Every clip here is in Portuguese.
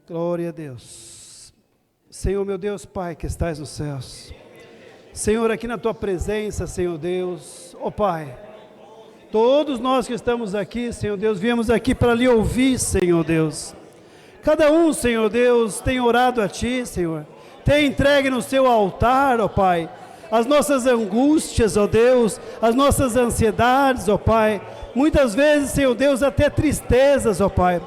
Glória a Deus. Senhor, meu Deus, Pai, que estás nos céus. Senhor, aqui na Tua presença, Senhor Deus, ó Pai, todos nós que estamos aqui, Senhor Deus, viemos aqui para lhe ouvir, Senhor Deus. Cada um, Senhor Deus, tem orado a Ti, Senhor, tem entregue no Seu altar, ó Pai, as nossas angústias, ó Deus, as nossas ansiedades, ó Pai, muitas vezes, Senhor Deus, até tristezas, ó Pai,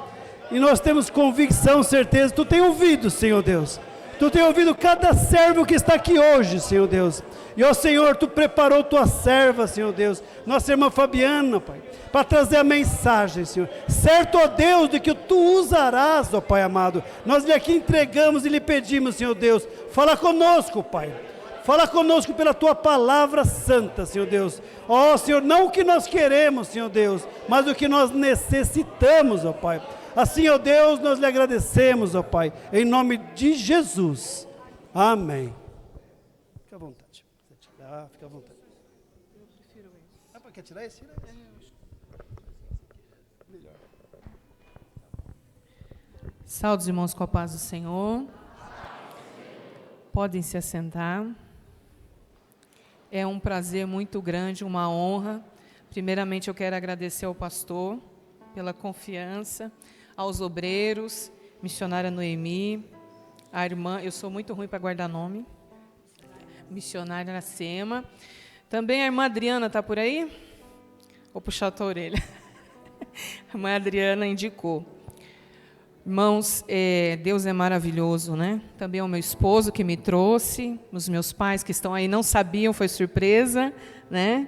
e nós temos convicção, certeza, Tu tem ouvido, Senhor Deus, Tu tem ouvido cada servo que está aqui hoje, Senhor Deus. E, ó Senhor, Tu preparou Tua serva, Senhor Deus, nossa irmã Fabiana, Pai, para trazer a mensagem, Senhor. Certo, ó Deus, de que Tu usarás, ó Pai amado. Nós lhe aqui entregamos e lhe pedimos, Senhor Deus, fala conosco, Pai. Fala conosco pela Tua palavra santa, Senhor Deus. Ó Senhor, não o que nós queremos, Senhor Deus, mas o que nós necessitamos, ó Pai. Assim, ó Deus, nós lhe agradecemos, ó Pai, em nome de Jesus. Amém. Fica à vontade. Fica à vontade. Eu prefiro esse. Quer tirar esse? Melhor. Saúde, irmãos, com a paz do Senhor. Podem se assentar. É um prazer muito grande, uma honra. Primeiramente, eu quero agradecer ao pastor pela confiança, aos obreiros, missionária Noemi, a irmã, eu sou muito ruim para guardar nome, missionária Aracema, também a irmã Adriana está por aí? Vou puxar a tua orelha. A irmã Adriana indicou. Irmãos, Deus é maravilhoso, né? Também é o meu esposo que me trouxe, os meus pais que estão aí não sabiam, foi surpresa, né?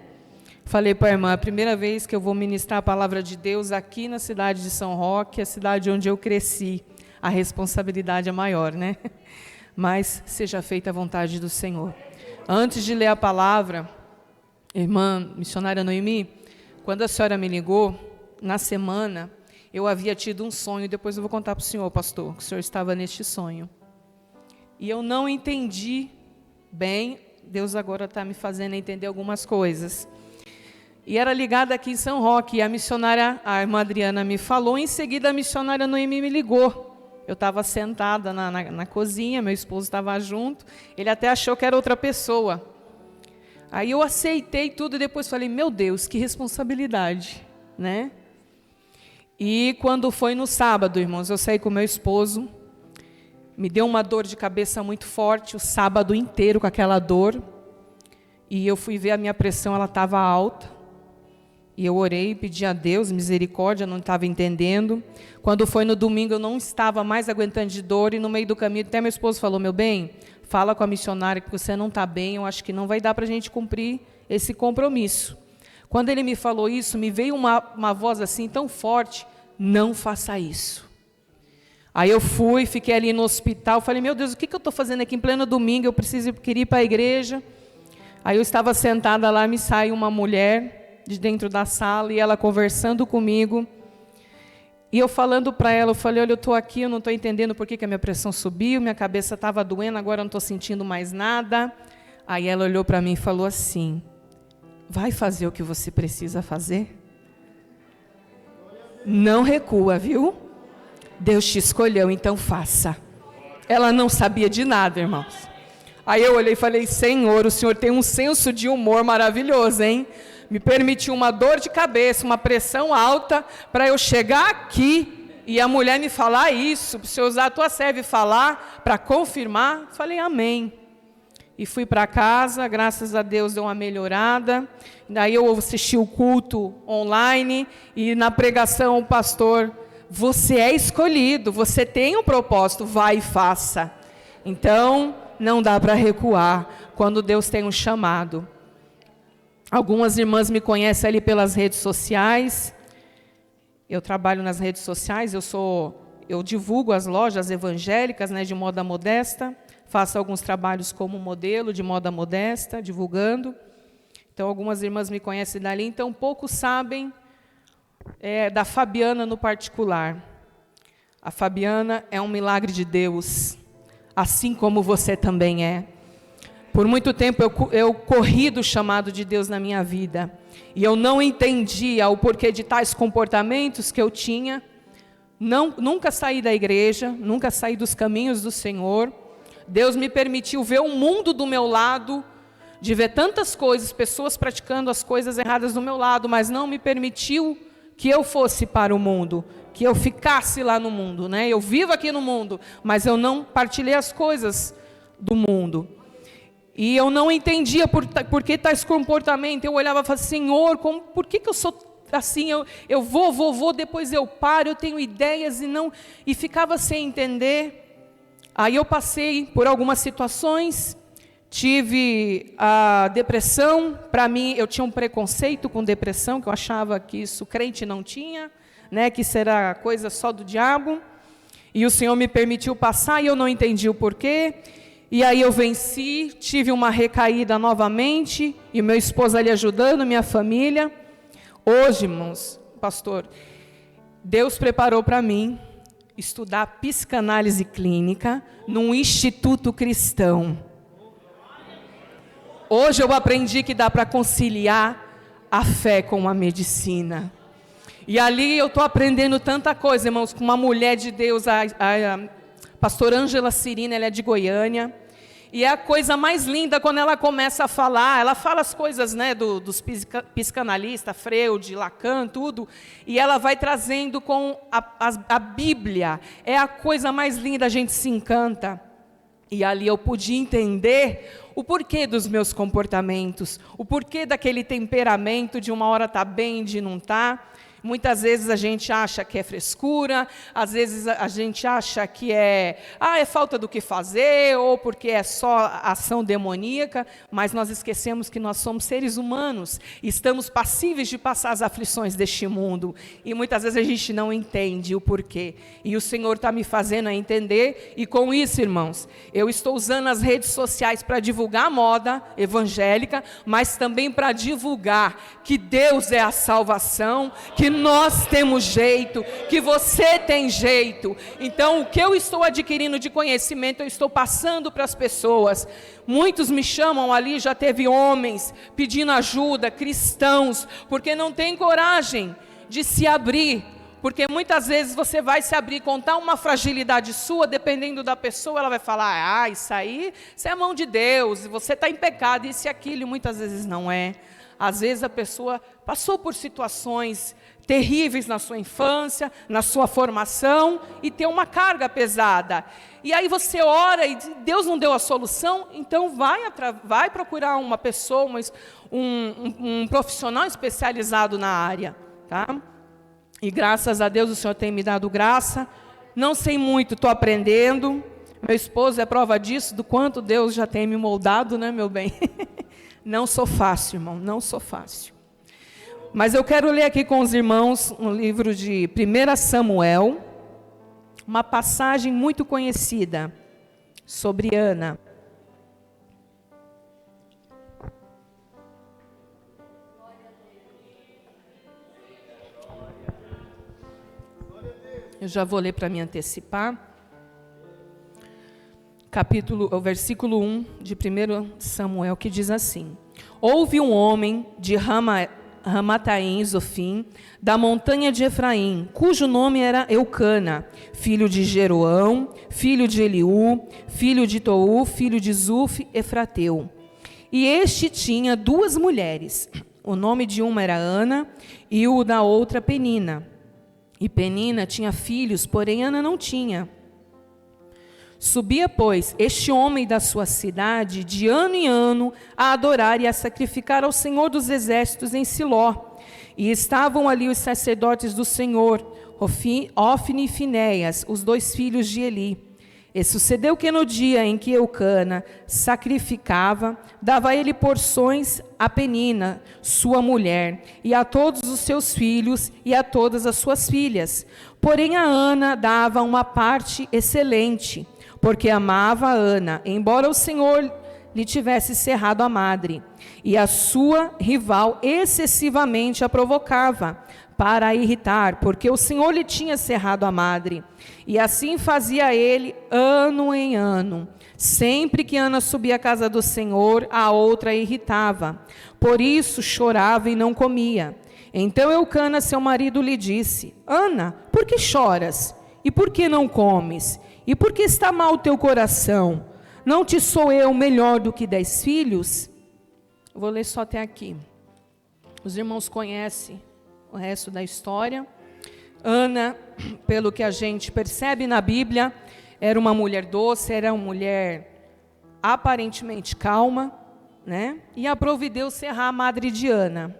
Falei para a irmã, a primeira vez que eu vou ministrar a palavra de Deus aqui na cidade de São Roque, a cidade onde eu cresci. A responsabilidade é maior, né? Mas seja feita a vontade do Senhor. Antes de ler a palavra, irmã missionária Noemi, quando a senhora me ligou, na semana, eu havia tido um sonho, depois eu vou contar para o senhor, pastor, que o senhor estava neste sonho. E eu não entendi bem, Deus agora está me fazendo entender algumas coisas. E era ligada aqui em São Roque, e a missionária, a irmã Adriana me falou, em seguida a missionária Noemi me ligou. Eu estava sentada na cozinha, meu esposo estava junto, ele até achou que era outra pessoa. Aí eu aceitei tudo e depois falei, meu Deus, que responsabilidade, né? E quando foi no sábado, irmãos, eu saí com meu esposo, me deu uma dor de cabeça muito forte, o sábado inteiro com aquela dor, e eu fui ver a minha pressão, ela estava alta. E eu orei, pedi a Deus misericórdia, não estava entendendo. Quando foi no domingo, eu não estava mais aguentando de dor, e no meio do caminho, até meu esposo falou, meu bem, fala com a missionária que você não está bem, eu acho que não vai dar para a gente cumprir esse compromisso. Quando ele me falou isso, me veio uma voz assim tão forte, não faça isso. Aí eu fui, fiquei ali no hospital, falei, meu Deus, o que eu estou fazendo aqui em pleno domingo? Eu queria ir para a igreja. Aí eu estava sentada lá, me sai uma mulher de dentro da sala, e ela conversando comigo, e eu falando para ela, eu falei, olha, eu estou aqui, eu não estou entendendo por que a minha pressão subiu, minha cabeça estava doendo, agora eu não estou sentindo mais nada. Aí ela olhou para mim e falou assim, vai fazer o que você precisa fazer? Não recua, viu? Deus te escolheu, então faça. Ela não sabia de nada, irmãos. Aí eu olhei e falei, Senhor, o Senhor tem um senso de humor maravilhoso, hein? Me permitiu uma dor de cabeça, uma pressão alta, para eu chegar aqui e a mulher me falar isso, para você usar a tua serva e falar, para confirmar. Falei, amém. E fui para casa, graças a Deus deu uma melhorada. Daí eu assisti o culto online, e na pregação o pastor, você é escolhido, você tem um propósito, vai e faça. Então, não dá para recuar quando Deus tem um chamado. Algumas irmãs me conhecem ali pelas redes sociais. Eu trabalho nas redes sociais, eu divulgo as lojas evangélicas, né, de moda modesta, faço alguns trabalhos como modelo de moda modesta, divulgando. Então, algumas irmãs me conhecem dali, então poucos sabem da Fabiana no particular. A Fabiana é um milagre de Deus, assim como você também é. Por muito tempo eu corri do chamado de Deus na minha vida, e eu não entendia o porquê de tais comportamentos que eu tinha, nunca saí da igreja, nunca saí dos caminhos do Senhor. Deus me permitiu ver o mundo do meu lado, de ver tantas coisas, pessoas praticando as coisas erradas do meu lado, mas não me permitiu que eu fosse para o mundo, que eu ficasse lá no mundo, né? Eu vivo aqui no mundo, mas eu não partilhei as coisas do mundo. E eu não entendia por que tais comportamentos. Eu olhava e falava, Senhor, por que eu sou assim? Eu vou, depois eu paro, eu tenho ideias e ficava sem entender. Aí eu passei por algumas situações, tive a depressão. Para mim, eu tinha um preconceito com depressão, que eu achava que isso crente não tinha, né, que isso era coisa só do diabo. E o Senhor me permitiu passar e eu não entendi o porquê. E aí eu venci, tive uma recaída novamente, e meu esposo ali ajudando, minha família. Hoje, irmãos, pastor, Deus preparou para mim estudar psicanálise clínica num instituto cristão. Hoje eu aprendi que dá para conciliar a fé com a medicina. E ali eu estou aprendendo tanta coisa, irmãos, com uma mulher de Deus, a pastora Ângela Cirina, ela é de Goiânia, e é a coisa mais linda quando ela começa a falar. Ela fala as coisas, né, dos psicanalistas, Freud, Lacan, tudo, e ela vai trazendo com a Bíblia. É a coisa mais linda, a gente se encanta. E ali eu pude entender o porquê dos meus comportamentos, o porquê daquele temperamento de uma hora estar bem, de não estar. Muitas vezes a gente acha que é frescura, às vezes a gente acha que é falta do que fazer, ou porque é só ação demoníaca, mas nós esquecemos que nós somos seres humanos, e estamos passíveis de passar as aflições deste mundo, e muitas vezes a gente não entende o porquê, e o Senhor está me fazendo a entender, e com isso, irmãos, eu estou usando as redes sociais para divulgar a moda evangélica, mas também para divulgar que Deus é a salvação, que nós temos jeito, que você tem jeito. Então, o que eu estou adquirindo de conhecimento, eu estou passando para as pessoas. Muitos me chamam ali, já teve homens pedindo ajuda, cristãos, porque não tem coragem de se abrir. Porque muitas vezes você vai se abrir, contar uma fragilidade sua, dependendo da pessoa, ela vai falar, isso é mão de Deus, você está em pecado, isso e aquilo, e muitas vezes não é. Às vezes a pessoa passou por situações terríveis na sua infância, na sua formação, e tem uma carga pesada. E aí você ora e Deus não deu a solução, então vai procurar uma pessoa, um profissional especializado na área. Tá? E graças a Deus o Senhor tem me dado graça. Não sei muito, estou aprendendo. Meu esposo é prova disso, do quanto Deus já tem me moldado, né, meu bem? Não sou fácil, irmão, não sou fácil. Mas eu quero ler aqui com os irmãos um livro de 1 Samuel, uma passagem muito conhecida sobre Ana. Eu já vou ler para me antecipar. O versículo 1 de 1 Samuel, que diz assim: Houve um homem de Ramataim, Zofim, da montanha de Efraim, cujo nome era Eucana, filho de Jeroão, filho de Eliú, filho de Tou, filho de Zuf, Efrateu. E este tinha 2 mulheres, o nome de uma era Ana e o da outra Penina. E Penina tinha filhos, porém Ana não tinha. Subia, pois, este homem da sua cidade, de ano em ano, a adorar e a sacrificar ao Senhor dos Exércitos em Siló. E estavam ali os sacerdotes do Senhor, Ofni e Finéias, os 2 filhos de Eli. E sucedeu que no dia em que Eucana sacrificava, dava ele porções a Penina, sua mulher, e a todos os seus filhos e a todas as suas filhas. Porém a Ana dava uma parte excelente, porque amava a Ana, embora o Senhor lhe tivesse cerrado a madre, e a sua rival excessivamente a provocava, para a irritar, porque o Senhor lhe tinha cerrado a madre. E assim fazia ele ano em ano. Sempre que Ana subia à casa do Senhor, a outra a irritava. Por isso chorava e não comia. Então Eucana, seu marido, lhe disse: Ana, por que choras? E por que não comes? E por que está mal o teu coração? Não te sou eu melhor do que 10 filhos? Vou ler só até aqui. Os irmãos conhecem o resto da história. Ana, pelo que a gente percebe na Bíblia, era uma mulher doce, era uma mulher aparentemente calma, né? E aprove Deus ser a madre de Ana.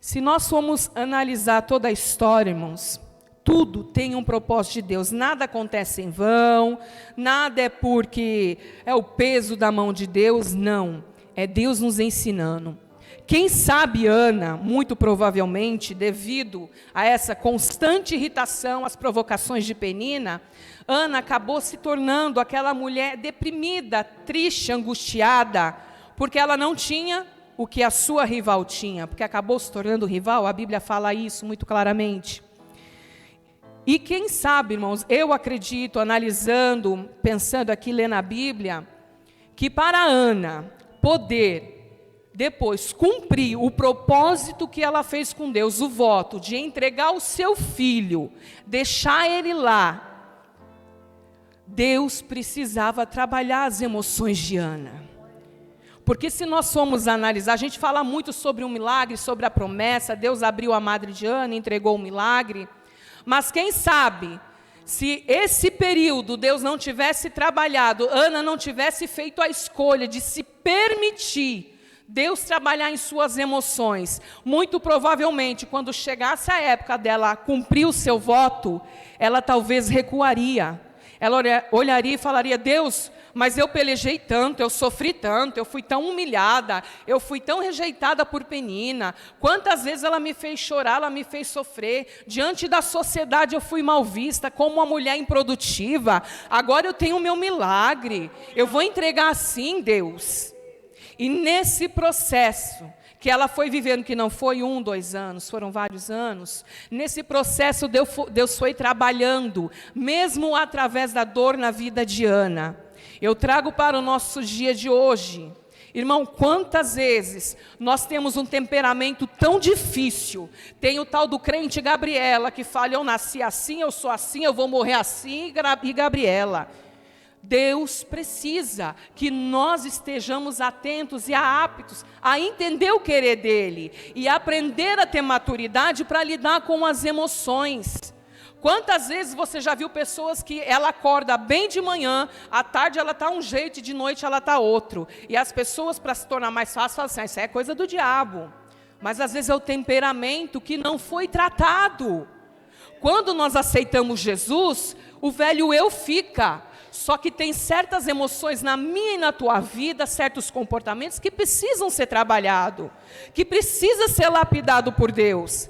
Se nós formos analisar toda a história, irmãos, tudo tem um propósito de Deus, nada acontece em vão, nada é porque é o peso da mão de Deus, não, é Deus nos ensinando. Quem sabe Ana, muito provavelmente, devido a essa constante irritação, às provocações de Penina, Ana acabou se tornando aquela mulher deprimida, triste, angustiada, porque ela não tinha o que a sua rival tinha, porque acabou se tornando rival, a Bíblia fala isso muito claramente. E quem sabe, irmãos, eu acredito, analisando, pensando aqui, lendo a Bíblia, que para Ana poder depois cumprir o propósito que ela fez com Deus, o voto de entregar o seu filho, deixar ele lá, Deus precisava trabalhar as emoções de Ana. Porque se nós formos analisar, a gente fala muito sobre um milagre, sobre a promessa, Deus abriu a madre de Ana, entregou o milagre, mas quem sabe, se esse período Deus não tivesse trabalhado, Ana não tivesse feito a escolha de se permitir Deus trabalhar em suas emoções, muito provavelmente, quando chegasse a época dela cumprir o seu voto, ela talvez recuaria. Ela olharia e falaria: Deus, mas eu pelejei tanto, eu sofri tanto, eu fui tão humilhada, eu fui tão rejeitada por Penina, quantas vezes ela me fez chorar, ela me fez sofrer, diante da sociedade eu fui mal vista, como uma mulher improdutiva, agora eu tenho o meu milagre, eu vou entregar assim, Deus. E nesse processo que ela foi vivendo, que não foi 1, 2 anos, foram vários anos, nesse processo Deus foi trabalhando, mesmo através da dor na vida de Ana. Eu trago para o nosso dia de hoje, irmão, quantas vezes nós temos um temperamento tão difícil, tem o tal do crente Gabriela, que fala: eu nasci assim, eu sou assim, eu vou morrer assim, e Gabriela. Deus precisa que nós estejamos atentos e aptos a entender o querer dele e aprender a ter maturidade para lidar com as emoções. Quantas vezes você já viu pessoas que ela acorda bem de manhã, à tarde ela está um jeito e de noite ela está outro. E as pessoas, para se tornar mais fácil, falam assim: isso é coisa do diabo. Mas às vezes é o temperamento que não foi tratado. Quando nós aceitamos Jesus, o velho eu fica. Só que tem certas emoções na minha e na tua vida, certos comportamentos que precisam ser trabalhados, que precisa ser lapidado por Deus.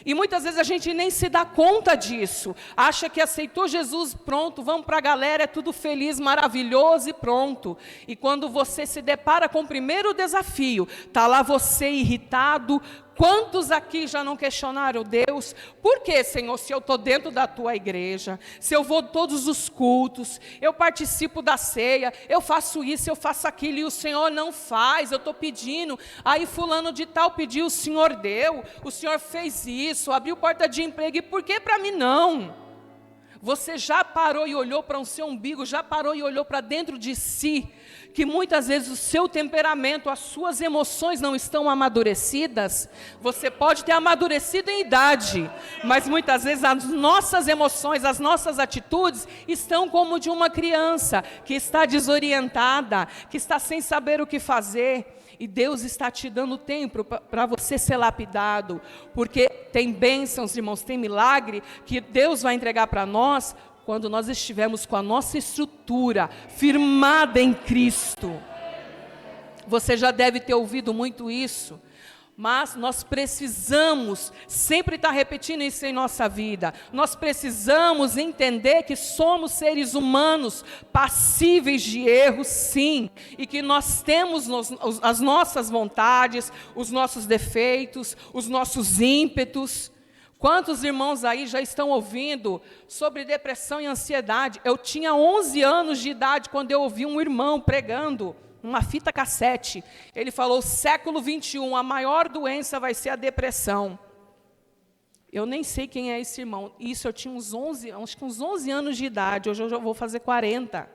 E muitas vezes a gente nem se dá conta disso, acha que aceitou Jesus, pronto, vamos para a galera, é tudo feliz, maravilhoso e pronto. E quando você se depara com o primeiro desafio, está lá você irritado. Quantos aqui já não questionaram Deus? Por que, Senhor, se eu estou dentro da tua igreja, se eu vou todos os cultos, eu participo da ceia, eu faço isso, eu faço aquilo, e o Senhor não faz, eu estou pedindo, aí fulano de tal pediu, o Senhor deu, o Senhor fez isso, abriu porta de emprego, e por que para mim não? Você já parou e olhou para o seu umbigo, já parou e olhou para dentro de si, que muitas vezes o seu temperamento, as suas emoções não estão amadurecidas? Você pode ter amadurecido em idade, mas muitas vezes as nossas emoções, as nossas atitudes estão como de uma criança, que está desorientada, que está sem saber o que fazer. E Deus está te dando tempo para você ser lapidado, porque tem bênçãos, irmãos, tem milagre que Deus vai entregar para nós quando nós estivermos com a nossa estrutura firmada em Cristo. Você já deve ter ouvido muito isso, mas nós precisamos sempre estar repetindo isso em nossa vida. Nós precisamos entender que somos seres humanos, passíveis de erros, sim, e que nós temos as nossas vontades, os nossos defeitos, os nossos ímpetos. Quantos irmãos aí já estão ouvindo sobre depressão e ansiedade? Eu tinha 11 anos de idade quando eu ouvi um irmão pregando uma fita cassete. Ele falou, século 21, a maior doença vai ser a depressão. Eu nem sei quem é esse irmão. Isso eu tinha acho que uns 11 anos de idade, hoje eu já vou fazer 40.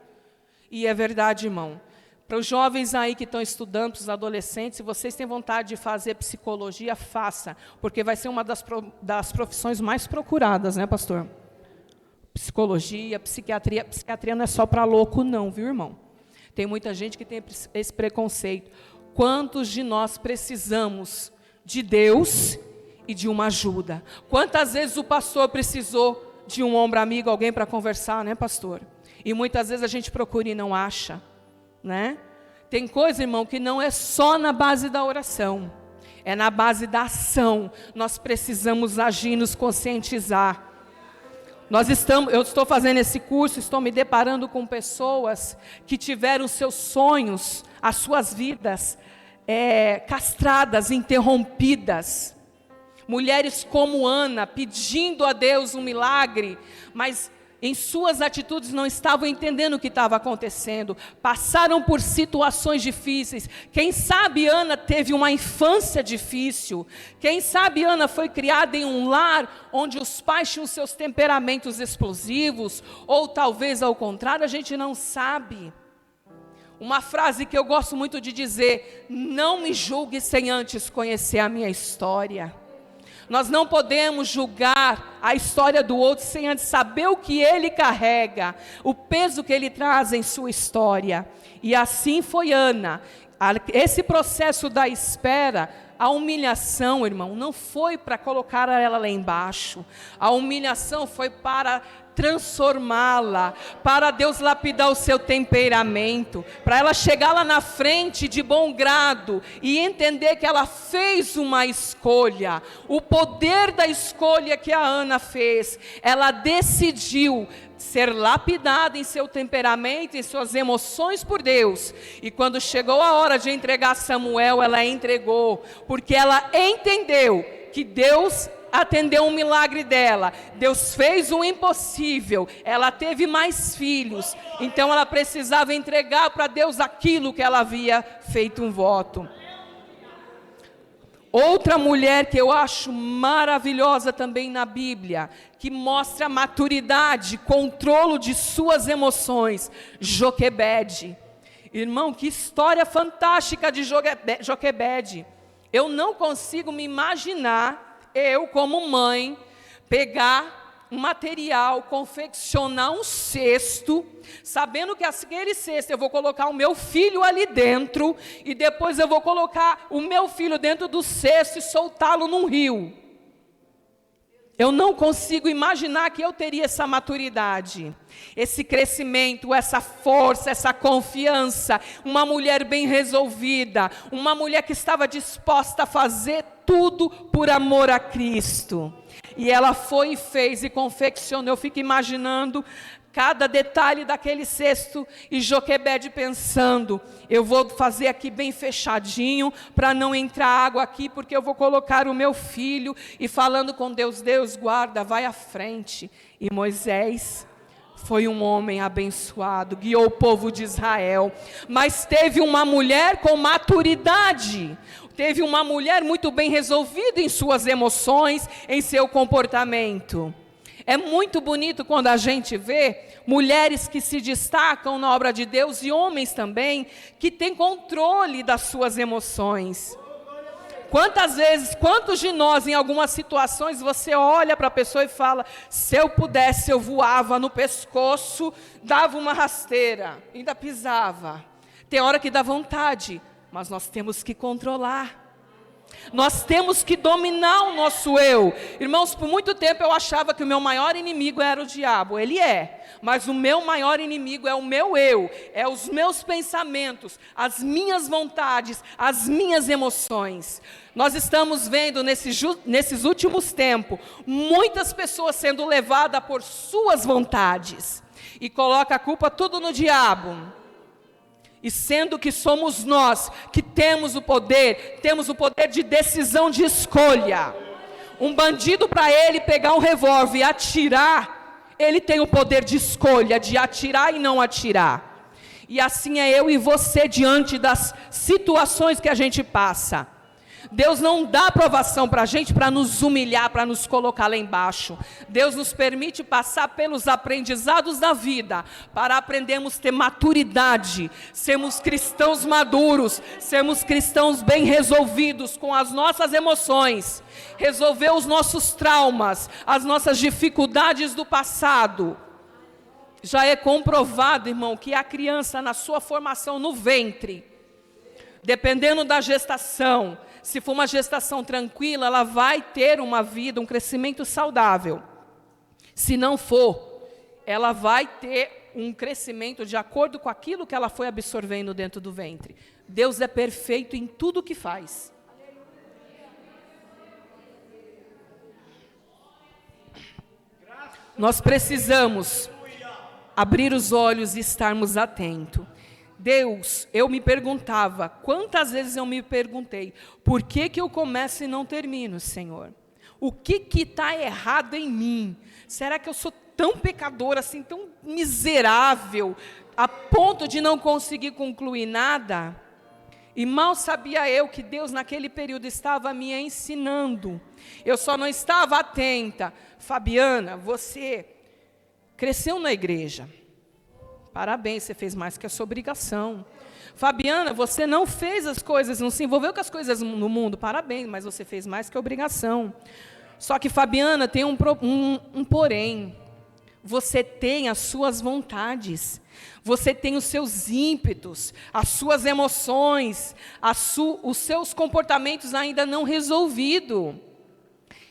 E é verdade, irmão. Para os jovens aí que estão estudando, para os adolescentes, se vocês têm vontade de fazer psicologia, faça, porque vai ser uma das profissões mais procuradas, né, pastor? Psicologia, psiquiatria. Psiquiatria não é só para louco, não, viu, irmão? Tem muita gente que tem esse preconceito. Quantos de nós precisamos de Deus e de uma ajuda? Quantas vezes o pastor precisou de um ombro amigo, alguém para conversar, né, pastor? E muitas vezes a gente procura e não acha, né? Tem coisa, irmão, que não é só na base da oração, é na base da ação. Nós precisamos agir, nos conscientizar. Eu estou fazendo esse curso, estou me deparando com pessoas que tiveram seus sonhos, as suas vidas castradas, interrompidas. Mulheres como Ana, pedindo a Deus um milagre, mas em suas atitudes não estavam entendendo o que estava acontecendo, passaram por situações difíceis. Quem sabe Ana teve uma infância difícil, quem sabe Ana foi criada em um lar onde os pais tinham seus temperamentos explosivos, ou talvez ao contrário, a gente não sabe. Uma frase que eu gosto muito de dizer: não me julgue sem antes conhecer a minha história. Nós não podemos julgar a história do outro sem antes saber o que ele carrega, o peso que ele traz em sua história. E assim foi Ana. Esse processo da espera, a humilhação, irmão, não foi para colocar ela lá embaixo. A humilhação foi para transformá-la, para Deus lapidar o seu temperamento, para ela chegar lá na frente de bom grado e entender que ela fez uma escolha. O poder da escolha que a Ana fez, ela decidiu ser lapidada em seu temperamento, em suas emoções por Deus. E quando chegou a hora de entregar Samuel, ela entregou, porque ela entendeu que Deus atendeu um milagre dela. Deus fez o impossível. Ela teve mais filhos. Então ela precisava entregar para Deus aquilo que ela havia feito um voto. Outra mulher que eu acho maravilhosa também na Bíblia, que mostra maturidade, controle de suas emoções, Joquebede. Irmão, que história fantástica de Joquebede. Eu não consigo me imaginar, eu como mãe, pegar um material, confeccionar um cesto, sabendo que aquele cesto eu vou colocar o meu filho ali dentro, e depois eu vou colocar o meu filho dentro do cesto e soltá-lo num rio. Eu não consigo imaginar que eu teria essa maturidade, esse crescimento, essa força, essa confiança. Uma mulher bem resolvida, uma mulher que estava disposta a fazer tudo por amor a Cristo. E ela foi e fez e confeccionou. Eu fico imaginando cada detalhe daquele cesto, e Joquebede pensando: eu vou fazer aqui bem fechadinho, para não entrar água aqui, porque eu vou colocar o meu filho, e falando com Deus: Deus guarda, vai à frente. E Moisés foi um homem abençoado, guiou o povo de Israel, mas teve uma mulher com maturidade, teve uma mulher muito bem resolvida em suas emoções, em seu comportamento. É muito bonito quando a gente vê mulheres que se destacam na obra de Deus, e homens também, que têm controle das suas emoções. Quantas vezes, quantos de nós, em algumas situações, você olha para a pessoa e fala: se eu pudesse, eu voava no pescoço, dava uma rasteira, ainda pisava. Tem hora que dá vontade, mas nós temos que controlar. Nós temos que dominar o nosso eu. Irmãos, por muito tempo eu achava que o meu maior inimigo era o diabo. Ele é, mas o meu maior inimigo é o meu eu, é os meus pensamentos, as minhas vontades, as minhas emoções. Nós estamos vendo nesses últimos tempos muitas pessoas sendo levadas por suas vontades e coloca a culpa tudo no diabo. E sendo que somos nós que temos o poder de decisão, de escolha. Um bandido, para ele pegar um revólver e atirar, ele tem o poder de escolha, de atirar e não atirar. E assim é eu e você diante das situações que a gente passa. Deus não dá aprovação para a gente para nos humilhar, para nos colocar lá embaixo. Deus nos permite passar pelos aprendizados da vida, para aprendermos a ter maturidade, sermos cristãos maduros, sermos cristãos bem resolvidos com as nossas emoções, resolver os nossos traumas, as nossas dificuldades do passado. Já é comprovado, irmão, que a criança na sua formação no ventre, dependendo da gestação, se for uma gestação tranquila, ela vai ter uma vida, um crescimento saudável. Se não for, ela vai ter um crescimento de acordo com aquilo que ela foi absorvendo dentro do ventre. Deus é perfeito em tudo o que faz. Nós precisamos abrir os olhos e estarmos atentos. Deus, eu me perguntava, quantas vezes eu me perguntei, por que eu começo e não termino, Senhor? O que está errado em mim? Será que eu sou tão pecadora, assim, tão miserável, a ponto de não conseguir concluir nada? E mal sabia eu que Deus naquele período estava me ensinando. Eu só não estava atenta. Fabiana, você cresceu na igreja. Parabéns, você fez mais que a sua obrigação. Fabiana, você não fez as coisas, não se envolveu com as coisas no mundo. Parabéns, mas você fez mais que a obrigação. Só que, Fabiana, tem um porém. Você tem as suas vontades. Você tem os seus ímpetos, as suas emoções, os seus comportamentos ainda não resolvidos.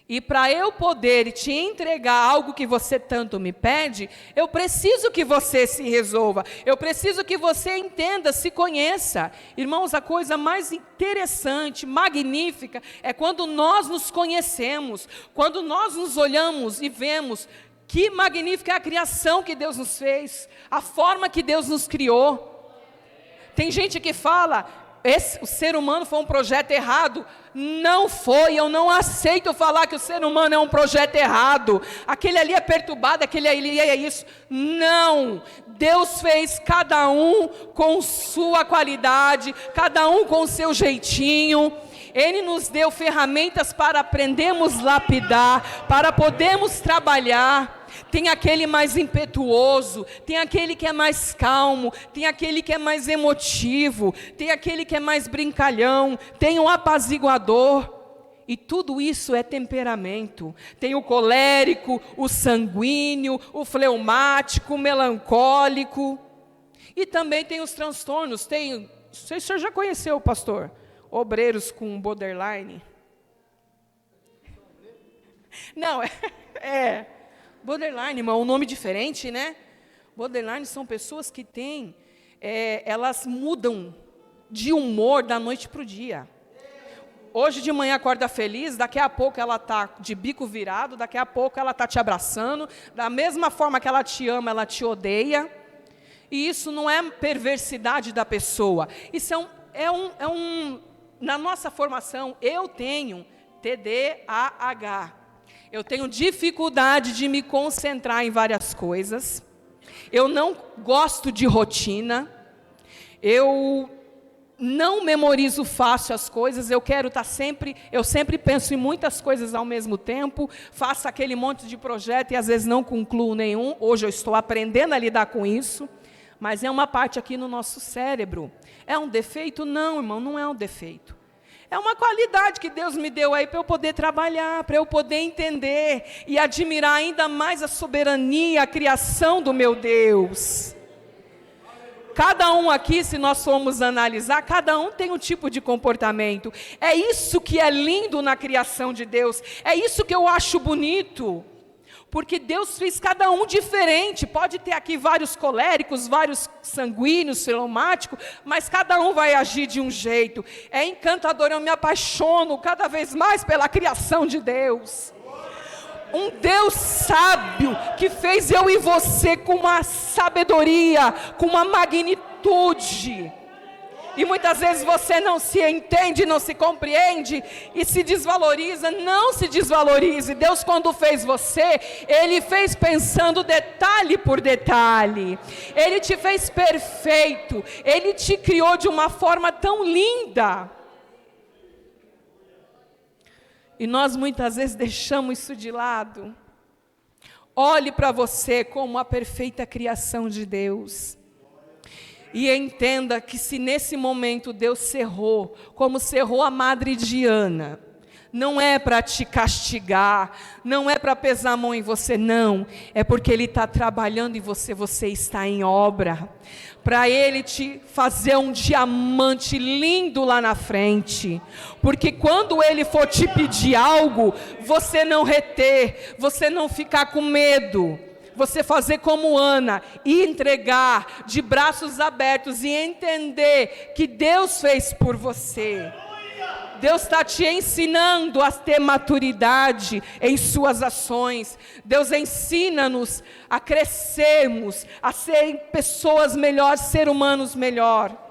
E para eu poder te entregar algo que você tanto me pede, eu preciso que você se resolva, eu preciso que você entenda, se conheça. Irmãos, a coisa mais interessante, magnífica, é quando nós nos conhecemos, quando nós nos olhamos e vemos que magnífica é a criação que Deus nos fez, a forma que Deus nos criou. Tem gente que fala, o ser humano foi um projeto errado. Não foi, eu não aceito falar que o ser humano é um projeto errado. Aquele ali é perturbado, aquele ali é isso. Não, Deus fez cada um com sua qualidade, cada um com seu jeitinho. Ele nos deu ferramentas para aprendermos a lapidar, para podermos trabalhar. Tem aquele mais impetuoso, tem aquele que é mais calmo, tem aquele que é mais emotivo, tem aquele que é mais brincalhão, tem um apaziguador. E tudo isso é temperamento. Tem o colérico, o sanguíneo, o fleumático, o melancólico. E também tem os transtornos. Não sei se o senhor já conheceu, pastor, obreiros com borderline. Não, borderline, é um nome diferente, né? Borderline são pessoas que têm, elas mudam de humor da noite para o dia. Hoje de manhã acorda feliz, daqui a pouco ela está de bico virado, daqui a pouco ela está te abraçando, da mesma forma que ela te ama, ela te odeia. E isso não é perversidade da pessoa, isso na nossa formação, eu tenho TDAH. Eu tenho dificuldade de me concentrar em várias coisas. Eu não gosto de rotina. Eu não memorizo fácil as coisas. Eu sempre penso em muitas coisas ao mesmo tempo. Faço aquele monte de projeto e às vezes não concluo nenhum. Hoje eu estou aprendendo a lidar com isso. Mas é uma parte aqui no nosso cérebro. É um defeito? Não, irmão, não é um defeito. É uma qualidade que Deus me deu aí para eu poder trabalhar, para eu poder entender e admirar ainda mais a soberania, a criação do meu Deus. Cada um aqui, se nós formos analisar, cada um tem um tipo de comportamento. É isso que é lindo na criação de Deus. É isso que eu acho bonito. Porque Deus fez cada um diferente. Pode ter aqui vários coléricos, vários sanguíneos, fleumáticos, mas cada um vai agir de um jeito. É encantador, eu me apaixono cada vez mais pela criação de Deus. Um Deus sábio que fez eu e você com uma sabedoria, com uma magnitude. E muitas vezes você não se entende, não se compreende e se desvaloriza. Não se desvalorize. Deus, quando fez você, Ele fez pensando detalhe por detalhe. Ele te fez perfeito. Ele te criou de uma forma tão linda. E nós muitas vezes deixamos isso de lado. Olhe para você como a perfeita criação de Deus. E entenda que se nesse momento Deus cerrou, como cerrou a madre Diana, não é para te castigar, não é para pesar a mão em você, não. É porque Ele está trabalhando em você, você está em obra. Para Ele te fazer um diamante lindo lá na frente. Porque quando Ele for te pedir algo, você não reter, você não ficar com medo. Você fazer como Ana e entregar de braços abertos e entender que Deus fez por você. Deus está te ensinando a ter maturidade em suas ações. Deus ensina-nos a crescermos, a serem pessoas melhores, ser humanos melhor.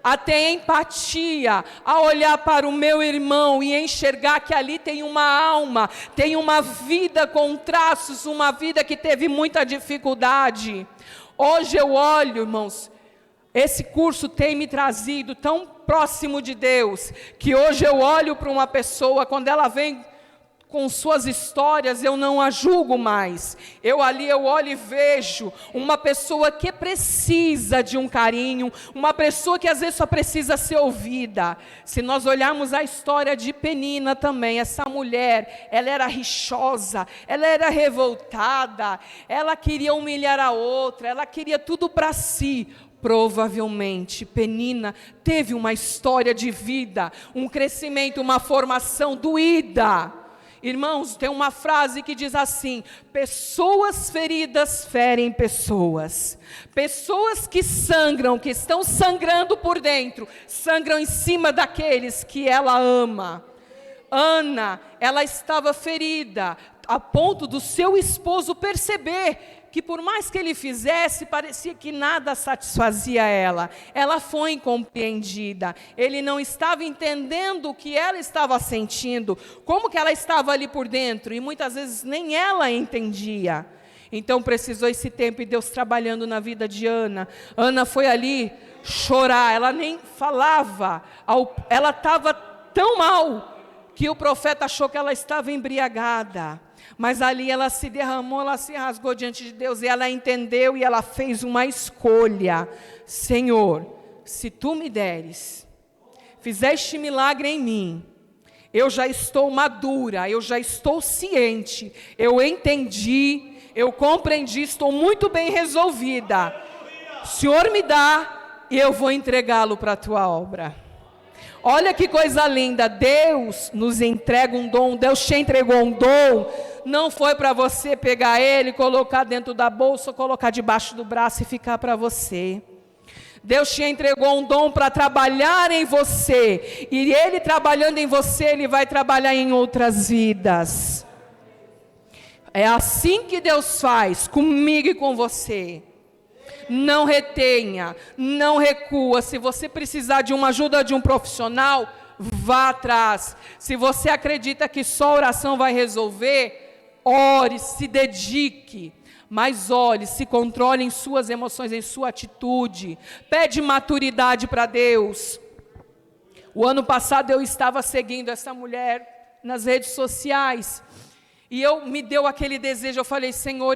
A ter empatia, a olhar para o meu irmão e enxergar que ali tem uma alma, tem uma vida com traços, uma vida que teve muita dificuldade. Hoje eu olho, irmãos, esse curso tem me trazido tão próximo de Deus, que hoje eu olho para uma pessoa, quando ela vem com suas histórias, eu não a julgo mais. Eu olho e vejo uma pessoa que precisa de um carinho, uma pessoa que às vezes só precisa ser ouvida. Se nós olharmos a história de Penina também, essa mulher, ela era rixosa, ela era revoltada, ela queria humilhar a outra, ela queria tudo para si. Provavelmente Penina teve uma história de vida, um crescimento, uma formação doída. Irmãos, tem uma frase que diz assim: pessoas feridas ferem pessoas. Pessoas que sangram, que estão sangrando por dentro, sangram em cima daqueles que ela ama. Ana, ela estava ferida, a ponto do seu esposo perceber que por mais que ele fizesse, parecia que nada satisfazia ela. Ela foi incompreendida. Ele não estava entendendo o que ela estava sentindo, como que ela estava ali por dentro, e muitas vezes nem ela entendia. Então precisou esse tempo e Deus trabalhando na vida de Ana. Ana foi ali chorar, ela nem falava, ela estava tão mal, que o profeta achou que ela estava embriagada. Mas ali ela se derramou, ela se rasgou diante de Deus, e ela entendeu e ela fez uma escolha. Senhor, se Tu me deres, fizeste milagre em mim, eu já estou madura, eu já estou ciente, eu entendi, eu compreendi, estou muito bem resolvida. O Senhor me dá e eu vou entregá-lo para a Tua obra. Olha que coisa linda, Deus nos entrega um dom, Deus te entregou um dom, não foi para você pegar ele, colocar dentro da bolsa, colocar debaixo do braço e ficar para você. Deus te entregou um dom para trabalhar em você, e Ele trabalhando em você, Ele vai trabalhar em outras vidas. É assim que Deus faz comigo e com você. Não retenha, não recua. Se você precisar de uma ajuda de um profissional, vá atrás. Se você acredita que só oração vai resolver, ore, se dedique. Mas olhe, se controle em suas emoções, em sua atitude. Pede maturidade para Deus. O ano passado eu estava seguindo essa mulher nas redes sociais. E me deu aquele desejo, eu falei, Senhor,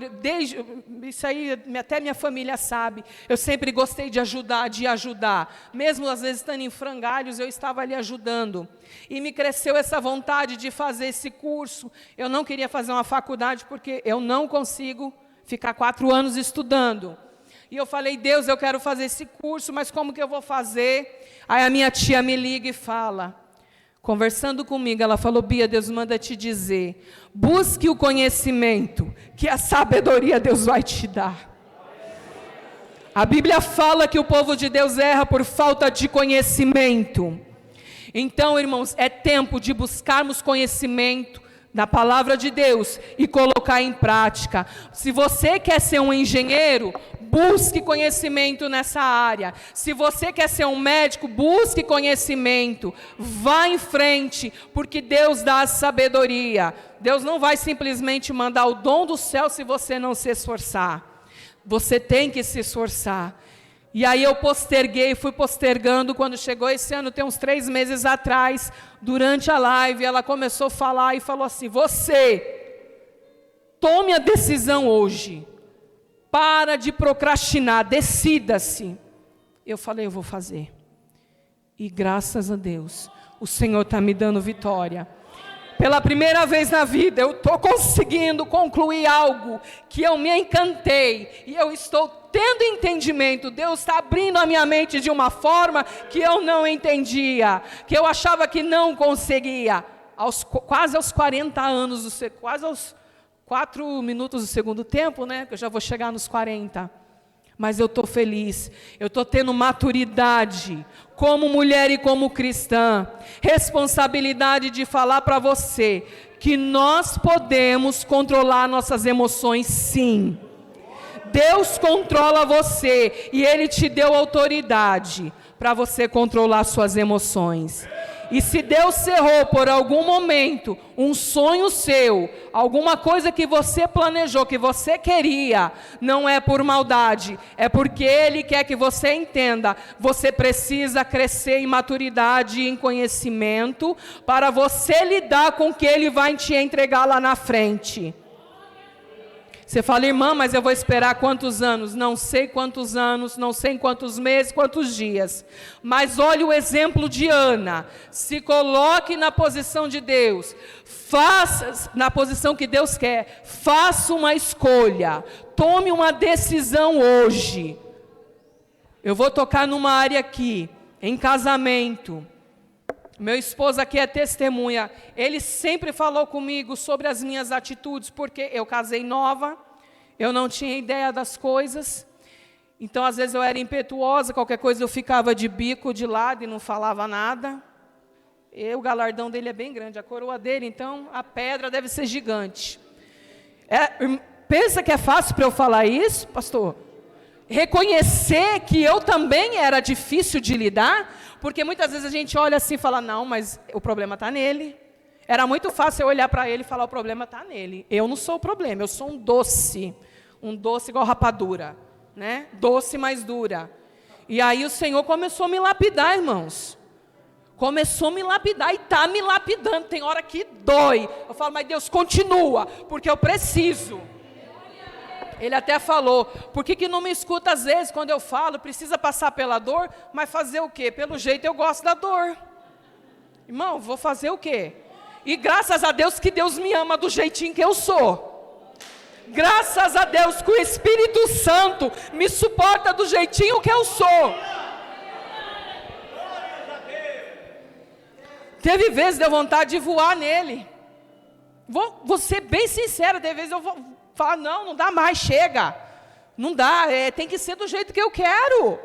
isso aí até minha família sabe, eu sempre gostei de ajudar, mesmo às vezes estando em frangalhos, eu estava ali ajudando, e me cresceu essa vontade de fazer esse curso. Eu não queria fazer uma faculdade, porque eu não consigo ficar 4 anos estudando, e eu falei, Deus, eu quero fazer esse curso, mas como que eu vou fazer? Aí a minha tia me liga e fala, conversando comigo, ela falou, Bia, Deus manda te dizer, busque o conhecimento, que a sabedoria Deus vai te dar. A Bíblia fala que o povo de Deus erra por falta de conhecimento. Então, irmãos, é tempo de buscarmos conhecimento da palavra de Deus e colocar em prática. Se você quer ser um engenheiro, busque conhecimento nessa área. Se você quer ser um médico, busque conhecimento. Vá em frente, porque Deus dá a sabedoria. Deus não vai simplesmente mandar o dom do céu se você não se esforçar. Você tem que se esforçar. E aí eu fui postergando. Quando chegou esse ano, tem uns 3 meses atrás, durante a live, ela começou a falar e falou assim: você, tome a decisão hoje, para de procrastinar, decida-se. Eu falei, eu vou fazer. E graças a Deus, o Senhor está me dando vitória. Pela primeira vez na vida, eu estou conseguindo concluir algo que eu me encantei, e eu estou tendo entendimento. Deus está abrindo a minha mente de uma forma que eu não entendia, que eu achava que não conseguia. Quase aos 40 anos, quase aos 4 minutos do segundo tempo, né? Que eu já vou chegar nos 40. Mas eu estou feliz, eu estou tendo maturidade, como mulher e como cristã, responsabilidade de falar para você, que nós podemos controlar nossas emoções, sim. Deus controla você, e Ele te deu autoridade para você controlar suas emoções. E se Deus cerrou por algum momento um sonho seu, alguma coisa que você planejou, que você queria, não é por maldade, é porque Ele quer que você entenda. Você precisa crescer em maturidade e em conhecimento para você lidar com o que Ele vai te entregar lá na frente. Você fala, irmã, mas eu vou esperar quantos anos? Não sei quantos anos, não sei em quantos meses, quantos dias. Mas olhe o exemplo de Ana. Se coloque na posição de Deus. Faça, na posição que Deus quer. Faça uma escolha. Tome uma decisão hoje. Eu vou tocar numa área aqui, em casamento. Meu esposo aqui é testemunha. Ele sempre falou comigo sobre as minhas atitudes, porque eu casei nova, eu não tinha ideia das coisas. Então, às vezes eu era impetuosa, qualquer coisa eu ficava de bico de lado e não falava nada. O galardão dele é bem grande, a coroa dele, então a pedra deve ser gigante. Pensa que é fácil para eu falar isso, pastor? Reconhecer que eu também era difícil de lidar, porque muitas vezes a gente olha assim e fala, não, mas o problema está nele. Era muito fácil eu olhar para ele e falar, o problema está nele. Eu não sou o problema, eu sou um doce igual rapadura, né? Doce, mais dura. E aí o Senhor começou a me lapidar, irmãos. Começou a me lapidar e está me lapidando. Tem hora que dói. Eu falo, mas Deus, continua, porque eu preciso. Ele até falou, por que não me escuta às vezes quando eu falo, precisa passar pela dor, mas fazer o quê? Pelo jeito eu gosto da dor. Irmão, vou fazer o quê? E graças a Deus que Deus me ama do jeitinho que eu sou. Graças a Deus que o Espírito Santo me suporta do jeitinho que eu sou. Teve vezes deu vontade de voar nele. Vou ser bem sincera, teve vezes eu vou falar, não dá mais, chega. Não dá, tem que ser do jeito que eu quero.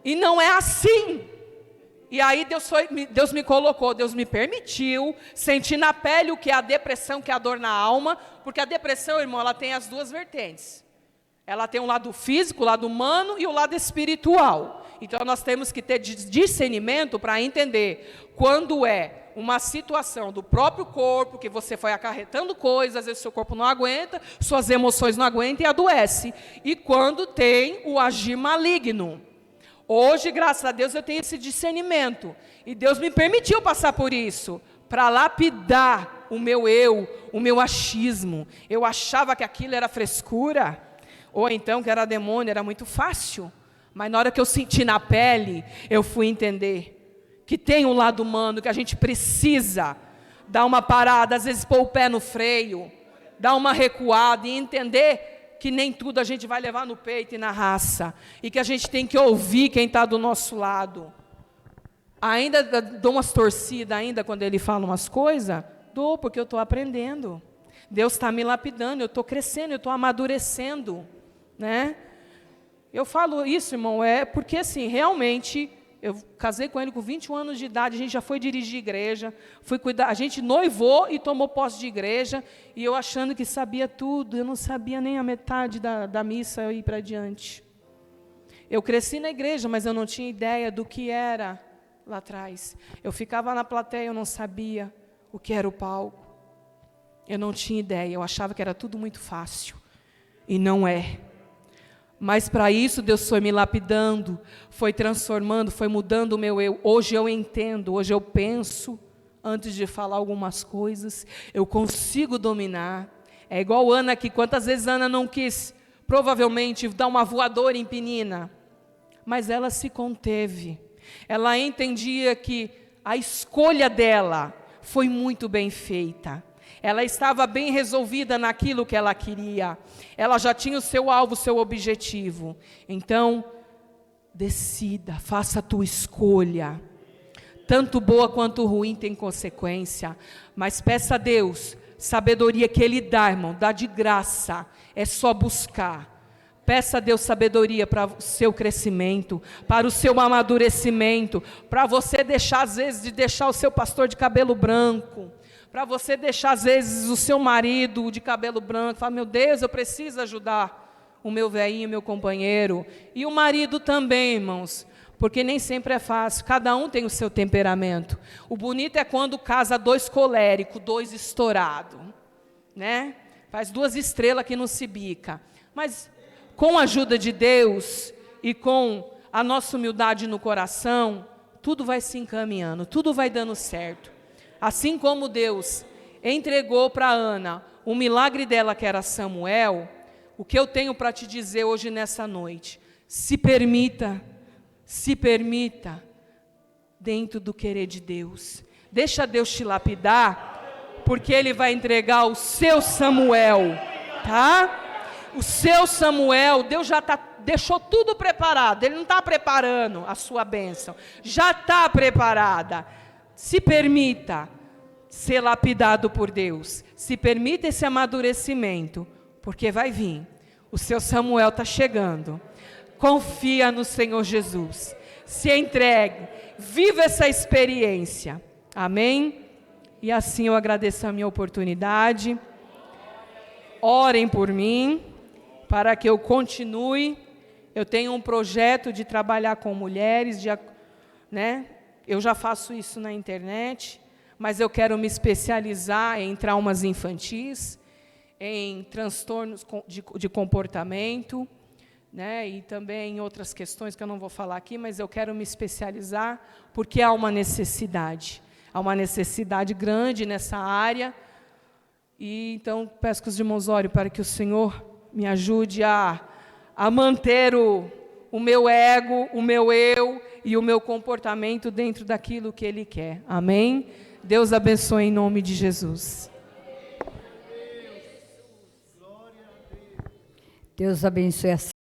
E não é assim. E aí Deus me colocou, Deus me permitiu sentir na pele o que é a depressão, que é a dor na alma. Porque a depressão, irmão, ela tem as duas vertentes. Ela tem um lado físico, o lado humano e o lado espiritual. Então nós temos que ter discernimento para entender quando é uma situação do próprio corpo, que você foi acarretando coisas, às vezes seu corpo não aguenta, suas emoções não aguentam e adoece. E quando tem o agir maligno. Hoje, graças a Deus, eu tenho esse discernimento. E Deus me permitiu passar por isso, para lapidar o meu eu, o meu achismo. Eu achava que aquilo era frescura, ou então que era demônio, era muito fácil. Mas na hora que eu senti na pele, eu fui entender que tem um lado humano, que a gente precisa dar uma parada, às vezes pôr o pé no freio, dar uma recuada e entender que nem tudo a gente vai levar no peito e na raça, e que a gente tem que ouvir quem está do nosso lado. Ainda dou umas torcidas ainda quando ele fala umas coisas, dou porque eu estou aprendendo. Deus está me lapidando, eu estou crescendo, eu estou amadurecendo, né? Eu falo isso, irmão, porque assim, realmente Eu casei com ele com 21 anos de idade, a gente já foi dirigir igreja, fui cuidar, a gente noivou e tomou posse de igreja, e eu achando que sabia tudo, eu não sabia nem a metade da missa, eu ir para diante. Eu cresci na igreja, mas eu não tinha ideia do que era lá atrás. Eu ficava na plateia, eu não sabia o que era o palco. Eu não tinha ideia, eu achava que era tudo muito fácil, e não é. Mas para isso Deus foi me lapidando, foi transformando, foi mudando o meu eu. Hoje eu entendo, hoje eu penso antes de falar algumas coisas, eu consigo dominar. É igual Ana aqui, quantas vezes Ana não quis, provavelmente, dar uma voadora em Penina, mas ela se conteve. Ela entendia que a escolha dela foi muito bem feita. Ela estava bem resolvida naquilo que ela queria. Ela já tinha o seu alvo, o seu objetivo. Então, decida, faça a tua escolha. Tanto boa quanto ruim tem consequência. Mas peça a Deus sabedoria que Ele dá, irmão, dá de graça. É só buscar. Peça a Deus sabedoria para o seu crescimento, para o seu amadurecimento, para você deixar, às vezes, de deixar o seu pastor de cabelo branco, para você deixar, às vezes, o seu marido de cabelo branco, falar, meu Deus, eu preciso ajudar o meu velhinho, meu companheiro, e o marido também, irmãos, porque nem sempre é fácil, cada um tem o seu temperamento. O bonito é quando casa dois coléricos, dois estourados, né? Faz 2 estrelas que não se bica, mas com a ajuda de Deus e com a nossa humildade no coração, tudo vai se encaminhando, tudo vai dando certo. Assim como Deus entregou para Ana o milagre dela, que era Samuel, o que eu tenho para te dizer hoje nessa noite, se permita, dentro do querer de Deus. Deixa Deus te lapidar, porque Ele vai entregar o seu Samuel, tá? O seu Samuel, Deus já deixou tudo preparado, Ele não está preparando a sua bênção, já está preparada. Se permita ser lapidado por Deus, se permita esse amadurecimento, porque vai vir, o seu Samuel está chegando. Confia no Senhor Jesus, se entregue, viva essa experiência, amém? E assim eu agradeço a minha oportunidade, orem por mim, para que eu continue. Eu tenho um projeto de trabalhar com mulheres, né? Eu já faço isso na internet, mas eu quero me especializar em traumas infantis, em transtornos de comportamento, né? E também em outras questões que eu não vou falar aqui, mas eu quero me especializar porque há uma necessidade grande nessa área. E então peço que os irmãos orem para que o Senhor me ajude a manter o meu ego, o meu eu e o meu comportamento dentro daquilo que Ele quer. Amém? Deus abençoe em nome de Jesus. Deus abençoe a